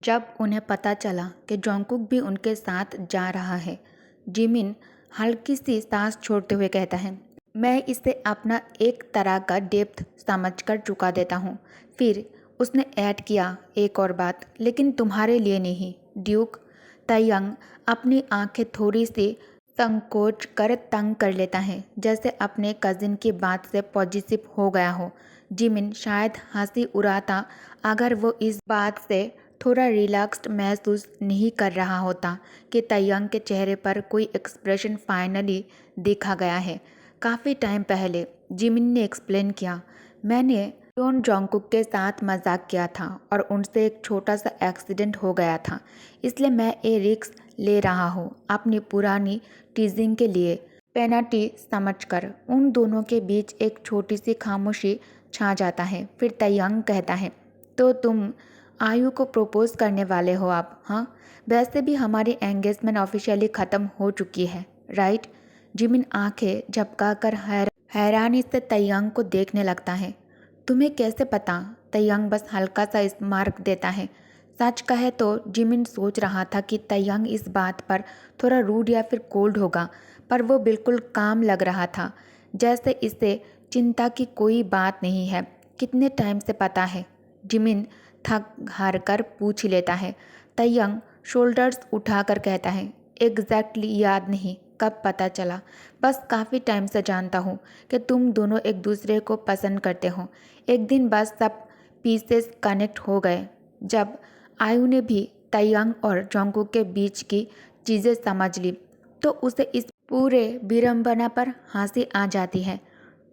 जब उन्हें पता चला कि जोंगकुक भी उनके साथ जा रहा है, जिमिन हल्की सी सांस छोड़ते हुए कहता है, मैं इसे अपना एक तरह का डेप्थ समझकर चुका देता हूँ। फिर उसने ऐड किया, एक और बात, लेकिन तुम्हारे लिए नहीं ड्यूक। तयंग अपनी आंखें थोड़ी सी संकोच कर तंग कर लेता है, जैसे अपने कजिन की बात से पॉजिटिव हो गया हो। जिमिन शायद हंसी उड़ाता अगर वो इस बात से थोड़ा रिलैक्स्ड महसूस नहीं कर रहा होता कि तयंग के चेहरे पर कोई एक्सप्रेशन फाइनली देखा गया है। काफ़ी टाइम पहले जिमिन ने एक्सप्लेन किया, मैंने टोन जोंगकुक के साथ मजाक किया था और उनसे एक छोटा सा एक्सीडेंट हो गया था, इसलिए मैं ये रिस्क ले रहा हूँ अपनी पुरानी टीजिंग के लिए पेनल्टी समझकर। उन दोनों के बीच एक छोटी सी खामोशी छा जाता है। फिर तयंग कहता है, तो तुम आयु को प्रपोज करने वाले हो आप? हाँ, वैसे भी हमारी एंगेजमेंट ऑफिशियली ख़त्म हो चुकी है, राइट? जिमिन आंखें झपकाकर हैरानी से तयंग को देखने लगता है। तुम्हें कैसे पता? तयंग बस हल्का सा स्मार्क देता है। सच कहे तो जिमिन सोच रहा था कि तयंग इस बात पर थोड़ा रूड या फिर कोल्ड होगा, पर वो बिल्कुल काम लग रहा था, जैसे इसे चिंता की कोई बात नहीं है। कितने टाइम से पता है? जिमिन थक हार कर पूछ लेता है। तयंग शोल्डर्स उठाकर कहता है, एग्जैक्टली याद नहीं कब पता चला, बस काफ़ी टाइम से जानता हूँ कि तुम दोनों एक दूसरे को पसंद करते हो। एक दिन बस सब पीसेस कनेक्ट हो गए। जब आयु ने भी तयंग और जोंगकुक के बीच की चीज़ें समझ ली, तो उसे इस पूरे विडंबना पर हंसी आ जाती है।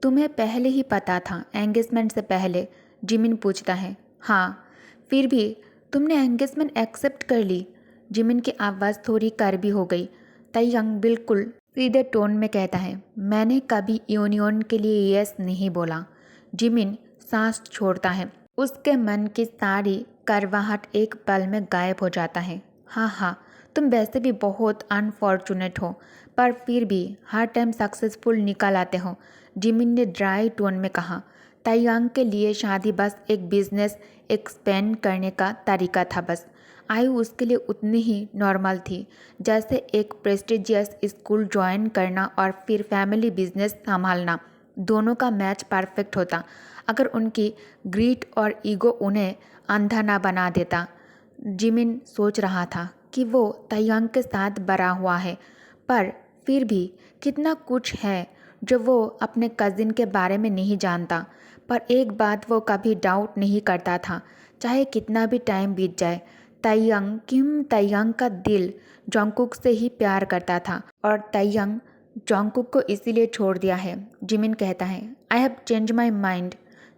तुम्हें पहले ही पता था, एंगेजमेंट से पहले? जिमिन पूछता है। हाँ, फिर भी तुमने एंगेजमेंट एक्सेप्ट कर ली। जिमिन की आवाज़ थोड़ी कड़वी हो गई। तयंग बिल्कुल सीधे टोन में कहता है, मैंने कभी यूनियन के लिए यस नहीं बोला। जिमिन सांस छोड़ता है। उसके मन की सारी करवाहट एक पल में गायब हो जाता है। हाँ हाँ, तुम वैसे भी बहुत अनफॉर्चुनेट हो, पर फिर भी हर टाइम सक्सेसफुल निकल आते हो, जिमिन ने ड्राई टोन में कहा। तयंग के लिए शादी बस एक बिजनेस एक्सपेंड करने का तरीका था बस। आयु उसके लिए उतनी ही नॉर्मल थी जैसे एक प्रेस्टिजियस स्कूल ज्वाइन करना और फिर फैमिली बिजनेस संभालना। दोनों का मैच परफेक्ट होता अगर उनकी ग्रीड और ईगो उन्हें अंधा ना बना देता। जिमिन सोच रहा था कि वो तयंग के साथ बड़ा हुआ है, पर फिर भी कितना कुछ है जो वो अपने कजिन के बारे में नहीं जानता। पर एक बात वो कभी डाउट नहीं करता था, चाहे कितना भी टाइम बीत जाए, तयंग का दिल जोंगकुक से ही प्यार करता था और तयंग जोंगकुक को इसीलिए छोड़ दिया है। जिमिन कहता है, I have change my mind.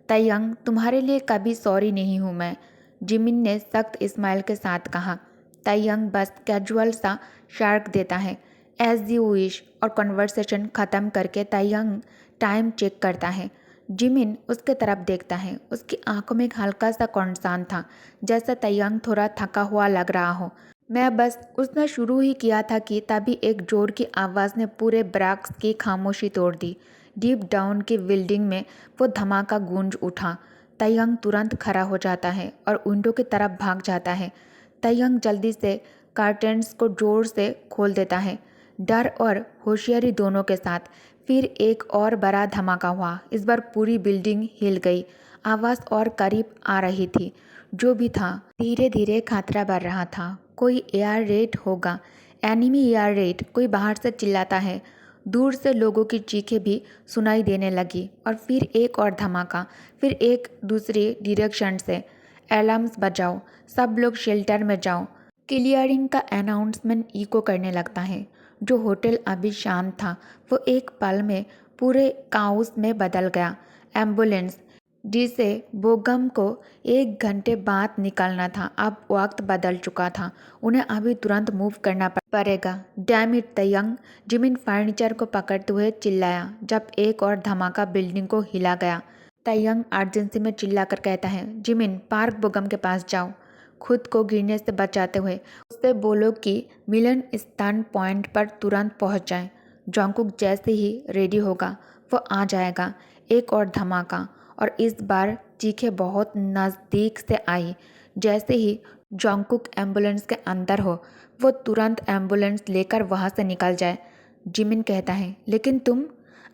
Taeyang, तुम्हारे लिए कभी सॉरी नहीं हूँ मैं, जिमिन ने सख्त स्माइल के साथ कहा। तयंग बस कैजुअल सा शार्क देता है, एज यू विश, और कन्वर्सेशन ख़त्म करके तयंग टाइम चेक करता है। जिमिन उसके तरफ देखता है। उसकी आंखों में एक हल्का सा कॉन्सर्न था, जैसा तयंग थोड़ा थका हुआ लग रहा हो। मैं बस, उसने शुरू ही किया था कि तभी एक जोर की आवाज़ ने पूरे ब्राक्स की खामोशी तोड़ दी। डीप डाउन की बिल्डिंग में वो धमाका गूंज उठा। तयंग तुरंत खड़ा हो जाता है और विंडो की तरफ भाग जाता है। तयंग जल्दी से कर्टेन्स को जोर से खोल देता है, डर और होशियारी दोनों के साथ। फिर एक और बड़ा धमाका हुआ। इस बार पूरी बिल्डिंग हिल गई। आवाज़ और करीब आ रही थी। जो भी था, धीरे धीरे खतरा बढ़ रहा था। कोई एयर रेड होगा, एनिमी एयर रेड, कोई बाहर से चिल्लाता है। दूर से लोगों की चीखें भी सुनाई देने लगी और फिर एक और धमाका, फिर एक दूसरी डायरेक्शन से। अलार्म्स बजाओ, सब लोग शेल्टर में जाओ। क्लियरिंग का अनाउंसमेंट इको करने लगता है। जो होटल अभी शांत था, वो एक पल में पूरे काउस में बदल गया। एम्बुलेंस, जिसे बोगम को 1 घंटे बाद निकलना था, अब वक्त बदल चुका था। उन्हें अभी तुरंत मूव करना पड़ेगा। डैम इट तयंग, जिमिन फर्नीचर को पकड़ते हुए चिल्लाया जब एक और धमाका बिल्डिंग को हिला गया। तयंग अर्जेंसी में चिल्लाकर कहता है, जिमिन, पार्क बोगम के पास जाओ। खुद को गिरने से बचाते हुए उससे बोलो कि मिलन स्थान पॉइंट पर तुरंत पहुंच जाए। जोंगकुक जैसे ही रेडी होगा वो आ जाएगा। एक और धमाका, और इस बार चीखें बहुत नज़दीक से आई। जैसे ही जोंगकुक एम्बुलेंस के अंदर हो, वो तुरंत एम्बुलेंस लेकर वहाँ से निकल जाए। जिमिन कहता है, लेकिन तुम,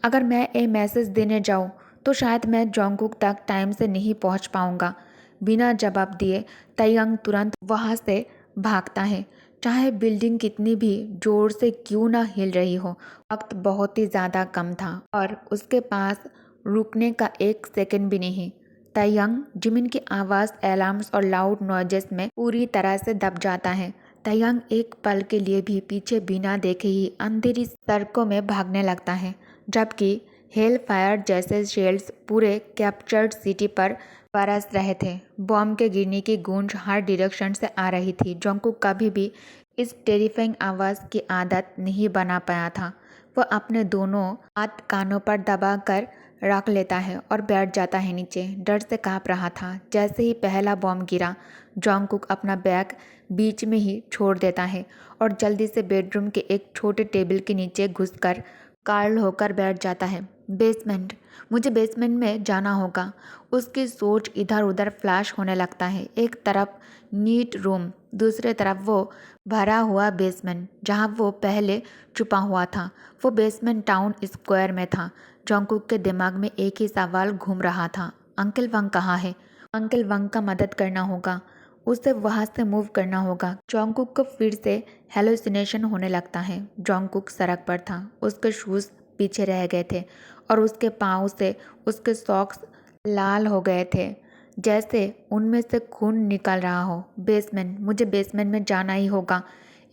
अगर मैं ये मैसेज देने जाऊँ तो शायद मैं जोंगकुक तक टाइम से नहीं पहुँच पाऊँगा। बिना जवाब दिए तयंग तुरंत वहाँ से भागता है, चाहे बिल्डिंग कितनी भी जोर से क्यों ना हिल रही हो। वक्त बहुत ही ज़्यादा कम था और उसके पास रुकने का एक सेकंड भी नहीं। तयंग जिमिन की आवाज़ अलार्म्स और लाउड नॉइजेस में पूरी तरह से दब जाता है। तयंग एक पल के लिए भी पीछे बिना देखे ही अंधेरी सड़कों में भागने लगता है, जबकि हेल फायर जैसे शेल्स पूरे कैप्चर्ड सिटी पर बरस रहे थे। बॉम्ब के गिरने की गूंज हर डायरेक्शन से आ रही थी। जोंगकुक कभी भी इस टेरिफाइंग आवाज़ की आदत नहीं बना पाया था। वह अपने दोनों हाथ कानों पर दबाकर रख लेता है और बैठ जाता है नीचे। डर से काँप रहा था। जैसे ही पहला बॉम्ब गिरा, जोंगकुक अपना बैग बीच में ही छोड़ देता है और जल्दी से बेडरूम के एक छोटे टेबल के नीचे घुसकर कार्ल होकर बैठ जाता है। बेसमेंट, मुझे बेसमेंट में जाना होगा। उसकी सोच इधर उधर फ्लैश होने लगता है। एक तरफ नीट रूम, दूसरे तरफ वो भरा हुआ बेसमेंट जहाँ वो पहले छुपा हुआ था। वो बेसमेंट टाउन स्क्वायर में था। जोंगकुक के दिमाग में एक ही सवाल घूम रहा था, अंकल वंग कहाँ है? अंकल वंग का मदद करना होगा, उसे वहाँ से मूव करना होगा। जोंगकुक को फिर से हेलुसिनेशन होने लगता है। जोंगकुक सड़क पर था, उसके शूज़ पीछे रह गए थे और उसके पाँव से उसके सॉक्स लाल हो गए थे, जैसे उनमें से खून निकल रहा हो। बेसमेंट, मुझे बेसमेंट में जाना ही होगा,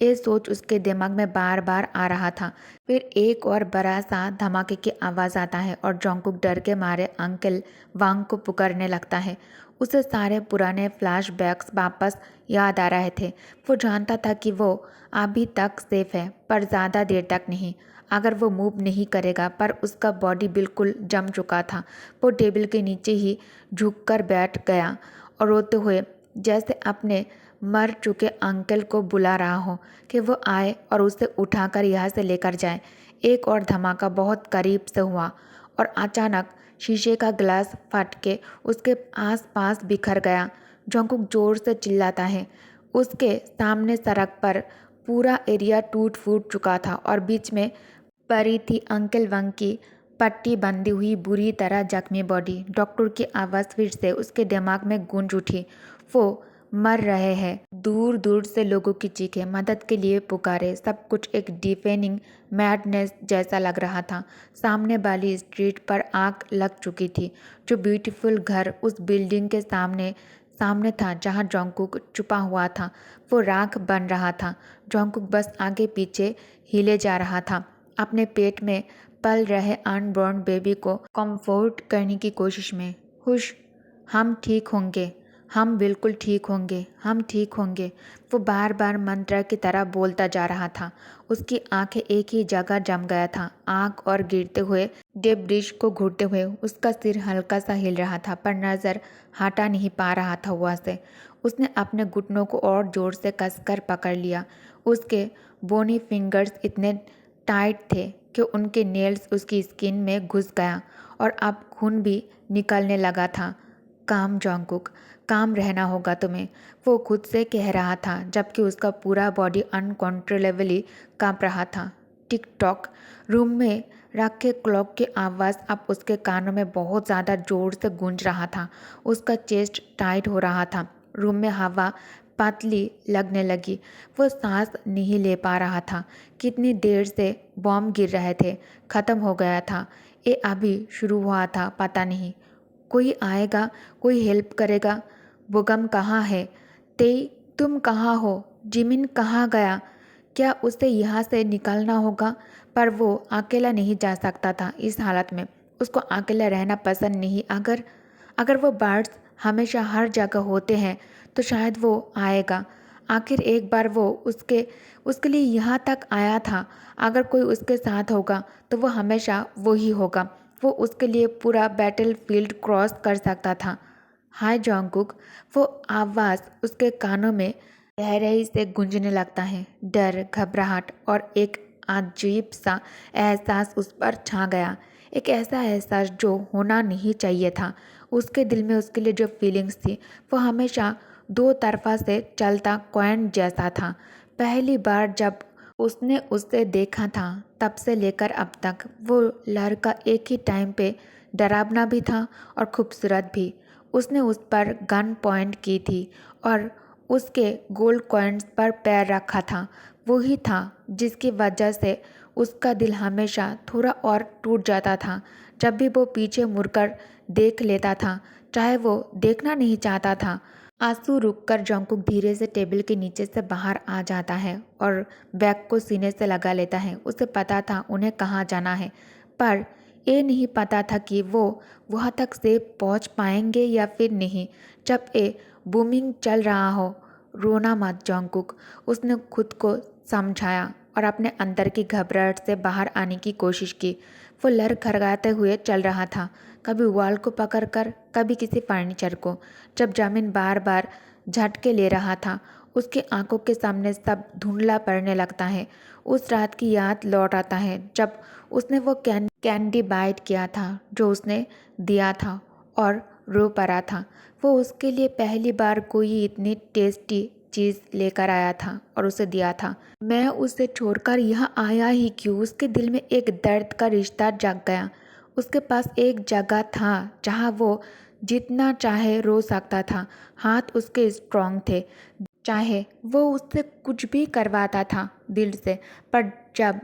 ये सोच उसके दिमाग में बार बार आ रहा था। फिर एक और बड़ा सा धमाके की आवाज़ आता है और जोंगकुक डर के मारे अंकल वांग को पुकारने लगता है। उसे सारे पुराने फ्लैशबैक्स वापस याद आ रहे थे। वो जानता था कि वो अभी तक सेफ है, पर ज़्यादा देर तक नहीं। अगर वो मूव नहीं करेगा, पर उसका बॉडी बिल्कुल जम चुका था। वो टेबल के नीचे ही झुककर बैठ गया और रोते हुए जैसे अपने मर चुके अंकल को बुला रहा हो कि वो आए और उसे उठाकर यहाँ से लेकर जाए। एक और धमाका बहुत करीब से हुआ और अचानक शीशे का ग्लास फट के उसके आसपास बिखर गया। जोंगकुक जोर से चिल्लाता है। उसके सामने सड़क पर पूरा एरिया टूट फूट चुका था और बीच में पड़ी थी अंकल वंग की पट्टी बंधी हुई बुरी तरह जख्मी बॉडी। डॉक्टर की आवाज़ फिर से उसके दिमाग में गूंज उठी। वो मर रहे हैं। दूर दूर से लोगों की चीखें, मदद के लिए पुकारे। सब कुछ एक डिफेनिंग मैडनेस जैसा लग रहा था। सामने वाली स्ट्रीट पर आग लग चुकी थी। जो ब्यूटीफुल घर उस बिल्डिंग के सामने सामने था जहाँ जोंगकुक छुपा हुआ था, वो राख बन रहा था। जोंगकुक बस आगे पीछे हिले जा रहा था, अपने पेट में पल रहे अनबॉर्न बेबी को कंफर्ट करने की कोशिश में। हुश, हम ठीक होंगे, हम बिल्कुल ठीक होंगे, हम ठीक होंगे, वो बार बार मंत्र की तरह बोलता जा रहा था। उसकी आंखें एक ही जगह जम गया था। आग और गिरते हुए डेब्रिज को घूरते हुए उसका सिर हल्का सा हिल रहा था, पर नज़र हटा नहीं पा रहा था वहाँ से। उसने अपने घुटनों को और जोर से कसकर पकड़ लिया। उसके बोनी फिंगर्स इतने टाइट थे कि उनके नेल्स उसकी स्किन में घुस गया और अब खून भी निकलने लगा था। काम जोंगकुक, काम रहना होगा तुम्हें, वो खुद से कह रहा था, जबकि उसका पूरा बॉडी अनकंट्रोलेबली कांप रहा था। टिक टॉक, रूम में रखे क्लॉक की आवाज़ अब उसके कानों में बहुत ज़्यादा जोर से गूंज रहा था। उसका चेस्ट टाइट हो रहा था। रूम में हवा पतली लगने लगी। वो सांस नहीं ले पा रहा था। कितनी देर से बॉम्ब गिर रहे थे, ख़त्म हो गया था, ये अभी शुरू हुआ था, पता नहीं। कोई आएगा, कोई हेल्प करेगा। बुगम कहाँ है? तुम कहाँ हो? जिमिन कहाँ गया? क्या उसे यहाँ से निकलना होगा? पर वो अकेला नहीं जा सकता था इस हालत में। उसको अकेला रहना पसंद नहीं। अगर वो बर्ड्स हमेशा हर जगह होते हैं तो शायद वो आएगा। आखिर एक बार वो उसके लिए यहाँ तक आया था। अगर कोई उसके साथ होगा तो वो हमेशा वो ही होगा। वो उसके लिए पूरा बैटल फील्ड क्रॉस कर सकता था। हाय जोंगकुक, वो आवाज़ उसके कानों में गहराई से गूंजने लगता है। डर, घबराहट और एक अजीब सा एहसास उस पर छा गया। एक ऐसा एहसास जो होना नहीं चाहिए था। उसके दिल में उसके लिए जो फीलिंग्स थी वो हमेशा दो तरफा से चलता कॉइन जैसा था। पहली बार जब उसने उसे देखा था तब से लेकर अब तक वो लड़का एक ही टाइम पे डरावना भी था और खूबसूरत भी। उसने उस पर गन पॉइंट की थी और उसके गोल्ड कॉइन्स पर पैर रखा था। वही था जिसकी वजह से उसका दिल हमेशा थोड़ा और टूट जाता था जब भी वो पीछे मुड़कर देख लेता था, चाहे वो देखना नहीं चाहता था। आंसू रुककर जंकुक धीरे से टेबल के नीचे से बाहर आ जाता है और बैग को सीने से लगा लेता है। उसे पता था उन्हें कहाँ जाना है, पर ये नहीं पता था कि वो वहाँ तक से पहुँच पाएंगे या फिर नहीं। जब ये बूमिंग चल रहा हो, रोना मत जंकुक, उसने खुद को समझाया और अपने अंदर की घबराहट से बाहर आने की कोशिश की। वो लड़खड़ाते हुए चल रहा था, कभी वॉल को पकड़कर, कभी किसी फर्नीचर को। जब जमीन बार बार झटके ले रहा था, उसकी आंखों के सामने सब धुंधला पड़ने लगता है। उस रात की याद लौट आता है जब उसने वो कैंडी बाइट किया था जो उसने दिया था और रो पड़ा था। वो उसके लिए पहली बार कोई इतनी टेस्टी चीज़ लेकर आया था और उसे दिया था। मैं उसे छोड़कर यहाँ आया ही क्यों? उसके दिल में एक दर्द का रिश्ता जग गया। उसके पास एक जगह था जहाँ वो जितना चाहे रो सकता था। हाथ उसके स्ट्रॉन्ग थे, चाहे वो उससे कुछ भी करवाता था दिल से। पर जब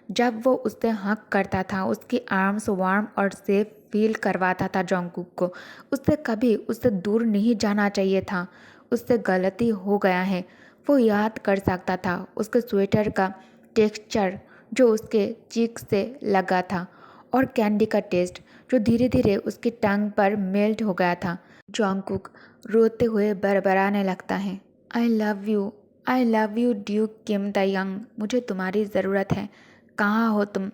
जब वो उससे हक करता था, उसकी आर्म्स वार्म और सेफ फील करवाता था जंकुक को। उससे कभी उससे दूर नहीं जाना चाहिए था। उससे गलती हो गया है। वो याद कर सकता था उसके स्वेटर का टेक्सचर जो उसके चीक से लगा था और कैंडी का टेस्ट जो धीरे धीरे उसकी टंग पर मेल्ट हो गया था। जंकुक रोते हुए बड़बड़ाने लगता है, I love you Duke Kim the young. मुझे तुम्हारी ज़रूरत है। कहाँ हो तुम?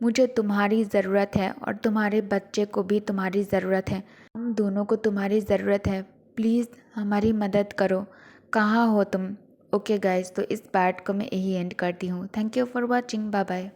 मुझे तुम्हारी ज़रूरत है और तुम्हारे बच्चे को भी तुम्हारी ज़रूरत है। हम दोनों को तुम्हारी ज़रूरत है। प्लीज़ हमारी मदद करो। कहाँ हो तुम? ओके गाइस, तो इस पार्ट को मैं यही एंड करती हूँ। Thank you for watching. Bye bye.